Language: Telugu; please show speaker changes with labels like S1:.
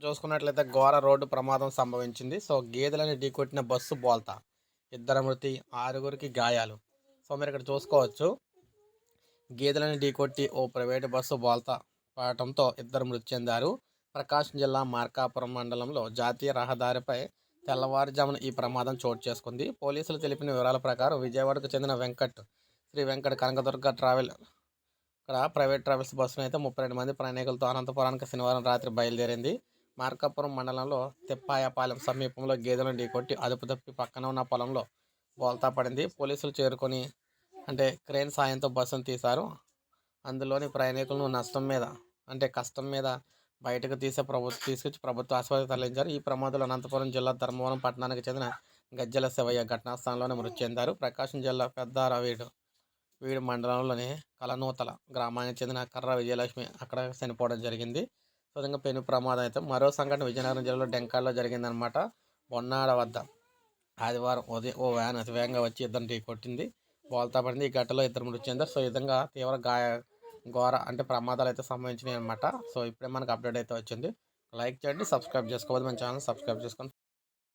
S1: చూసుకున్నట్లయితే ఘోర రోడ్డు ప్రమాదం సంభవించింది. గేదెలని ఢీకొట్టిన బస్సు బోల్తా. ఇద్దరు మృతి, 6గురికి గాయాలు. మీరు ఇక్కడ చూసుకోవచ్చు. గేదెలని ఢీకొట్టి ఓ ప్రైవేటు బస్సు బోల్తా పడటంతో ఇద్దరు మృతి చెందారు. ప్రకాశం జిల్లా మార్కాపురం మండలంలో జాతీయ రహదారిపై తెల్లవారుజామున ఈ ప్రమాదం చోటు చేసుకుంది. పోలీసులు తెలిపిన వివరాల ప్రకారం విజయవాడకు చెందిన Shri Venkat Kanakadurga travel private travels బస్సును అయితే 32 మంది ప్రయాణికులతో అనంతపురానికి శనివారం రాత్రి బయలుదేరింది. మార్కాపురం మండలంలో తిప్పాయపాలెం సమీపంలో గేదెలను ఢీకొట్టి అదుపు తప్పి పక్కన ఉన్న పొలంలో బోల్తా పడింది. పోలీసులు చేరుకొని క్రేన్ సాయంతో బస్సును తీశారు. అందులోని ప్రయాణికులను కష్టం మీద బయటకు తీసుకొచ్చి ప్రభుత్వ ఆసుపత్రికి తరలించారు. ఈ ప్రమాదంలో అనంతపురం జిల్లా ధర్మవరం పట్టణానికి చెందిన గజ్జల శివయ్య ఘటనా స్థలంలోనే మృతి చెందారు. ప్రకాశం జిల్లా వీడి మండలంలోని కలనూతల గ్రామానికి చెందిన కర్ర విజయలక్ష్మి అక్కడ చనిపోవడం జరిగింది. విధంగా పెను ప్రమాదం అయితే మరో సంఘటన విజయనగరం జిల్లాలో డెంకాల్లో జరిగిందనమాట. బొన్నాడ వద్ద ఆదివారం ఉదయం ఓ వ్యాన్ అతివేగంగా వచ్చి ఇద్దరిని ఢీకొట్టింది, బోల్తా పడింది. ఈ ఘటనలో ఇద్దరు మృతి చెందారు. ఈ విధంగా తీవ్ర ఘోర ప్రమాదాలు అయితే సంభవించినాయి అనమాట. ఇప్పుడే మనకు అప్డేట్ అయితే వచ్చింది. లైక్ చేయండి, సబ్స్క్రైబ్ చేసుకోవాలి, మన ఛానల్ సబ్స్క్రైబ్ చేసుకోండి.